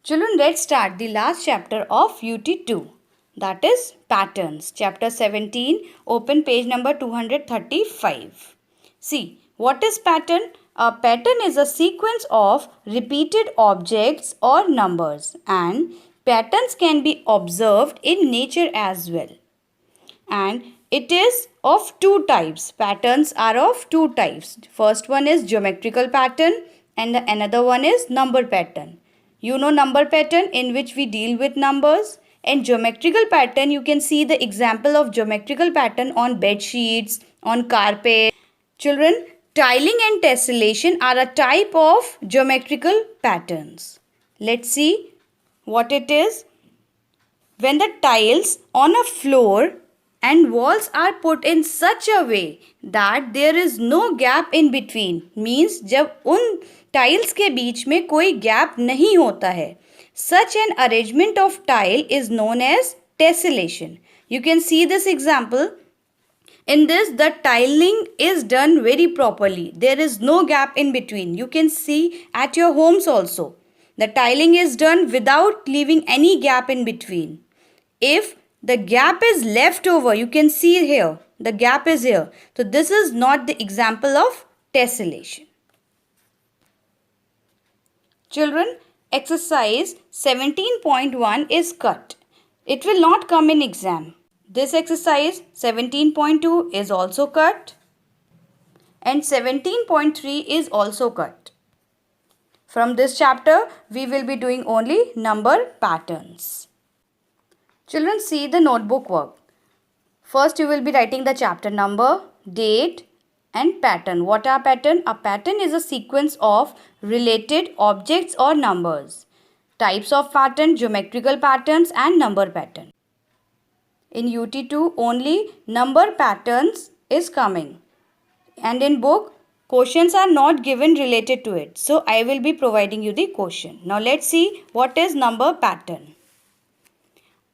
Children, let's start the last chapter of UT2, that is patterns. Chapter 17, open page number 235. See, what is pattern? A pattern is a sequence of repeated objects or numbers, and patterns can be observed in nature as well. And it is of two types. Patterns are of two types. First one is geometrical pattern and another one is number pattern. You know number pattern in which we deal with numbers, and geometrical pattern you can see the example of geometrical pattern on bed sheets, on carpet. Children, tiling and tessellation are a type of geometrical patterns. Let's see what it is. When the tiles on a floor and walls are put in such a way that there is no gap in between, means जब उन tiles के बीच में कोई gap नहीं होता है, such an arrangement of tile is known as tessellation. You can see this example. In this, the tiling is done very properly. There is no gap in between. You can see at your homes also. The tiling is done without leaving any gap in between. If the gap is left over, you can see here, the gap is here. So this is not the example of tessellation. Children, exercise 17.1 is cut. It will not come in exam. This exercise 17.2 is also cut and 17.3 is also cut. From this chapter, we will be doing only number patterns. Children, see the notebook work. First, you will be writing the chapter number, date and pattern. What are pattern? A pattern is a sequence of related objects or numbers. Types of pattern, geometrical patterns and number pattern. In UT2, only number patterns is coming. And in book, questions are not given related to it. So, I will be providing you the question. Now, let's see what is number pattern.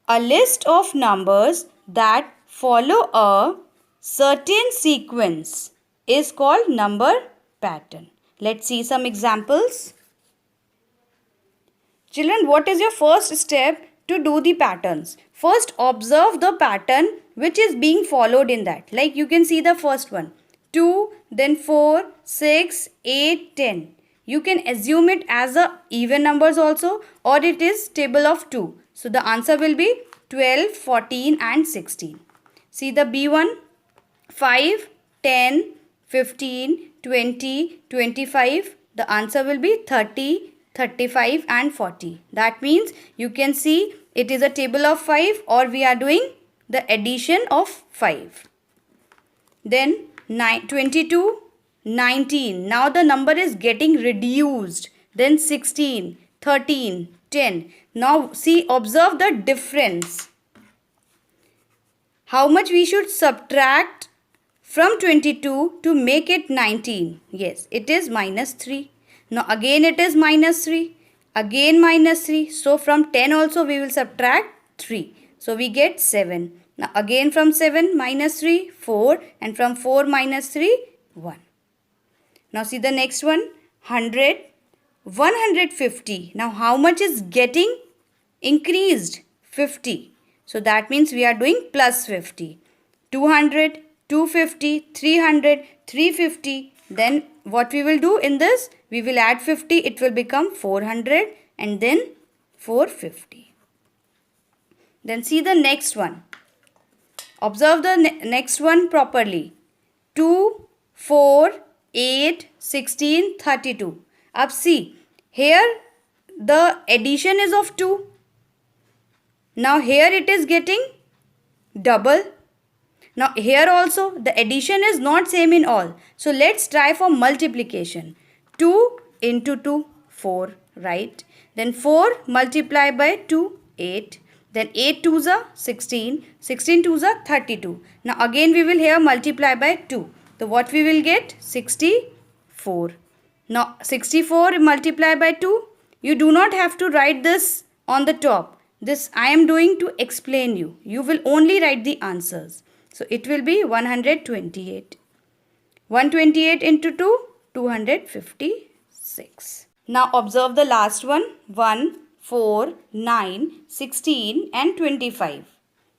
A list of numbers that follow a certain sequence is called number pattern. Let's see some examples. Children, what is your first step to do the patterns? First, observe the pattern which is being followed in that. Like you can see the first one. 2, then 4, 6, 8, 10. You can assume it as a even numbers also, or it is table of 2. So the answer will be 12, 14 and 16. See the B1. 5, 10, 15, 20, 25. The answer will be 30, 35 and 40. That means you can see it is a table of 5 or we are doing the addition of 5. Then 22, 19. Now the number is getting reduced. Then 16, 13, 10. Now see, observe the difference. How much we should subtract from 22 to make it 19? Yes, it is minus 3. Now again it is minus 3. Again minus 3. So from 10 also we will subtract 3. So we get 7. Now again from 7 minus 3, 4. And from 4 minus 3, 1. Now see the next one. 100, 150. Now how much is getting increased? 50. So that means we are doing plus 50. 200, 250, 300, 350. Then what we will do in this? We will add 50. It will become 400 and then 450. Then see the next one. Observe the next one properly. 2, 4, 8, 16, 32. Up see. Here the addition is of 2. Now here it is getting double. Now here also the addition is not same in all. So let's try for multiplication. 2 into 2, 4, right? Then 4 multiplied by 2, 8. Then 8 twos are 16. 16 twos are 32. Now again we will here multiply by 2. So what we will get? 64. Now 64 multiplied by 2. You do not have to write this on the top. This I am doing to explain you. You will only write the answers. So it will be 128. 128 into 2, 256. Now observe the last one. 1, 4, 9, 16 and 25.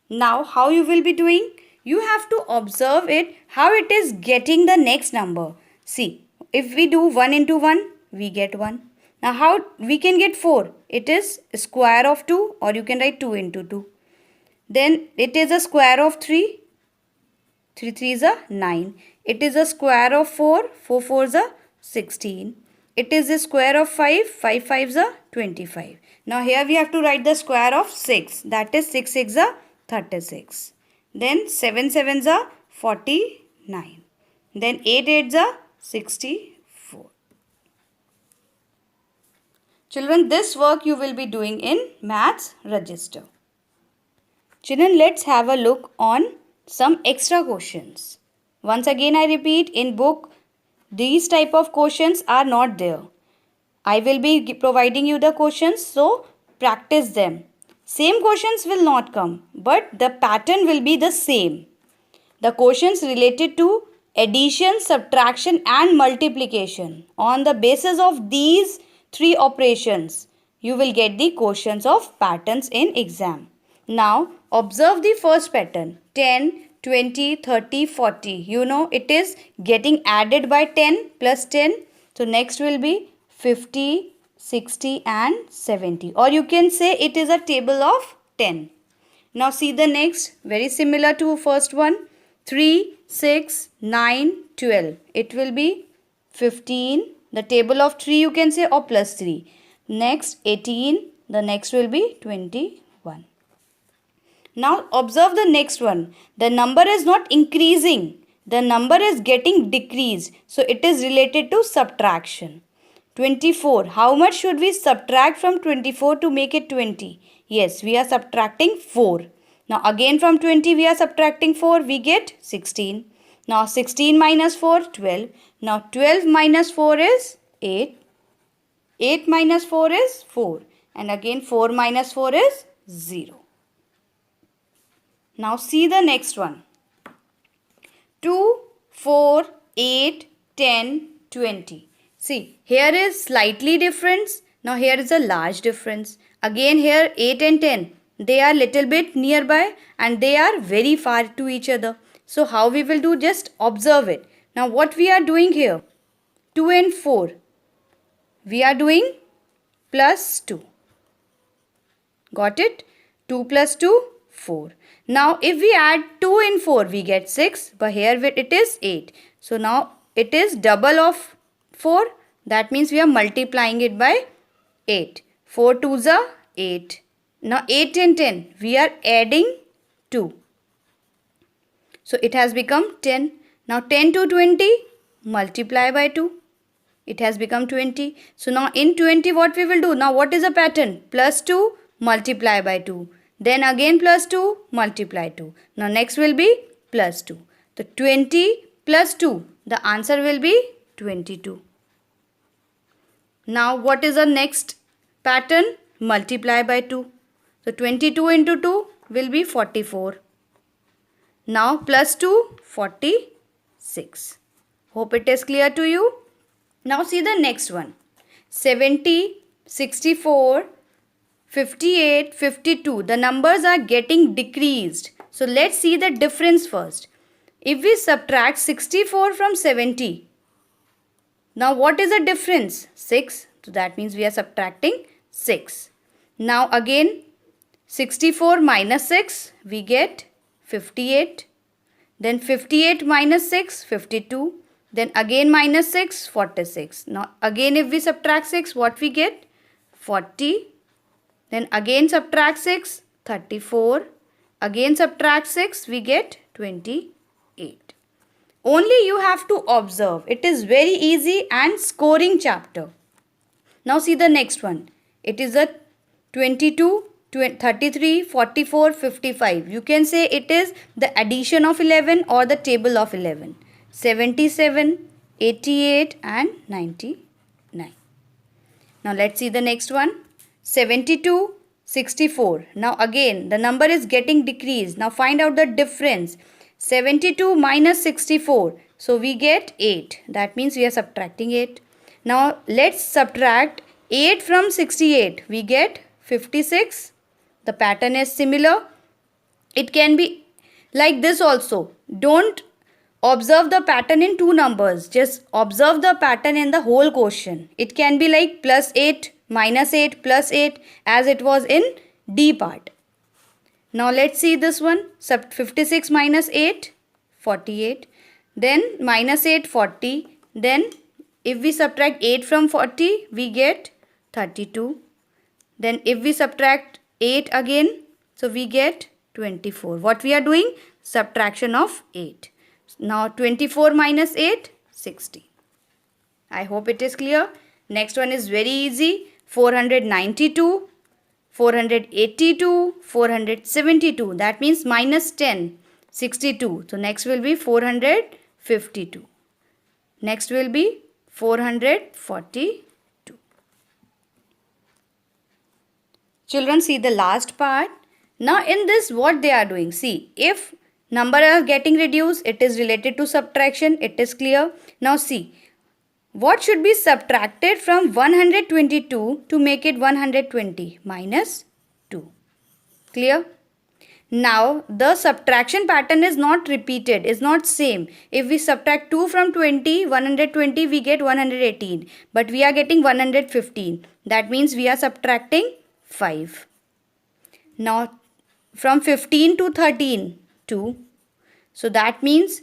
Now how you will be doing? You have to observe it, how it is getting the next number. See, if we do 1 into 1, we get 1. Now how we can get 4? It is square of 2, or you can write 2 into 2. Then it is a square of 3. 3 3 is a 9. It is a square of 4. 4 4 is a 16. It is the square of 5. 5 5 is a 25. Now here we have to write the square of 6. That is 6 6 is a 36. Then 7 7 is a 49. Then 8 8 is a 64. Children, this work you will be doing in maths register. Children, let's have a look on some extra questions. Once again I repeat, in book these type of questions are not there. I will be providing you the questions, so practice them. Same questions will not come, but the pattern will be the same. The questions related to addition, subtraction and multiplication. On the basis of these three operations, you will get the questions of patterns in exam. Now, observe the first pattern. 10, 20, 30, 40. You know it is getting added by 10 plus 10. So, next will be 50, 60 and 70. Or you can say it is a table of 10. Now, see the next. Very similar to first one. 3, 6, 9, 12. It will be 15. The table of 3 you can say, or plus 3. Next 18. The next will be 21. Now observe the next one. The number is not increasing. The number is getting decreased. So it is related to subtraction. 24. How much should we subtract from 24 to make it 20? Yes, we are subtracting 4. Now again from 20 we are subtracting 4. We get 16. Now 16 minus 4, 12. Now 12 minus 4 is 8. 8 minus 4 is 4. And again 4 minus 4 is 0. Now see the next one. 2, 4, 8, 10, 20. See, here is slightly difference. Now here is a large difference. Again here 8 and 10. They are little bit nearby and they are very far to each other. So how we will do? Just observe it. Now what we are doing here? 2 and 4. We are doing plus 2. Got it? 2 plus 2, 4. Now if we add 2 in 4, we get 6. But here it is 8. So now it is double of 4. That means we are multiplying it by 8. 4 2s are 8. Now 8 and 10. We are adding 2. So it has become 10. Now 10 to 20. Multiply by 2. It has become 20. So now in 20 what we will do? Now what is the pattern? Plus 2 multiply by 2. Then again plus 2 multiply 2. Now next will be plus 2. So 20 plus 2. The answer will be 22. Now what is the next pattern? Multiply by 2. So 22 into 2 will be 44. Now plus 2, 46. Hope it is clear to you. Now see the next one. 70, 64, 58, 52. The numbers are getting decreased. So let's see the difference first. If we subtract 64 from 70. Now what is the difference? 6. So that means we are subtracting 6. Now again 64 minus 6. We get 58. Then 58 minus 6, 52. Then again minus 6, 46. Now again if we subtract 6, what we get? 40. Then again subtract 6, 34. Again subtract 6, we get 28. Only you have to observe. It is very easy and scoring chapter. Now see the next one. It is a 22, 33, 44, 55. You can say it is the addition of 11 or the table of 11. 77, 88 and 99. Now let's see the next one. 72, 64. Now again the number is getting decreased. Now find out the difference. 72 minus 64. So we get 8. That means we are subtracting 8. Now let's subtract 8 from 68. We get 56. The pattern is similar. It can be like this also. Don't observe the pattern in two numbers. Just observe the pattern in the whole question. It can be like +8, -8, +8 as it was in D part. Now let's see this one. 56 minus 8, 48. Then -8, 40. Then if we subtract 8 from 40, we get 32. Then if we subtract 8 again, so we get 24. What we are doing? Subtraction of 8. Now 24 minus 8, 60. I hope it is clear. Next one is very easy. 492, 482, 472. That means -10, 62. So next will be 452. Next will be 442. Children, see the last part. Now in this, what they are doing? See, if number are getting reduced, it is related to subtraction. It is clear. Now see, what should be subtracted from 122 to make it 120? -2. Clear? Now the subtraction pattern is not repeated, is not same. If we subtract 2 from 20, 120, we get 118. But we are getting 115. That means we are subtracting 5. Now from 15 to 13, 2. So that means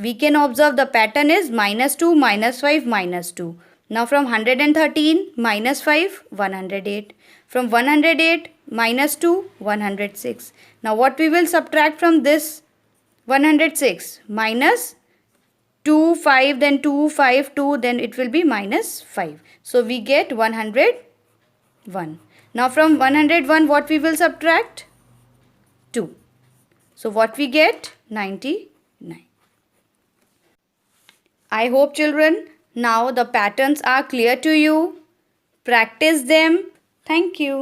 we can observe the pattern is -2, -5, -2. Now from 113, -5, 108. From 108, -2, 106. Now what we will subtract from this 106? -2, 5, then 2, 5, 2, then it will be -5. So we get 101. Now from 101, what we will subtract? 2. So what we get? 99. I hope children, now the patterns are clear to you. Practice them. Thank you.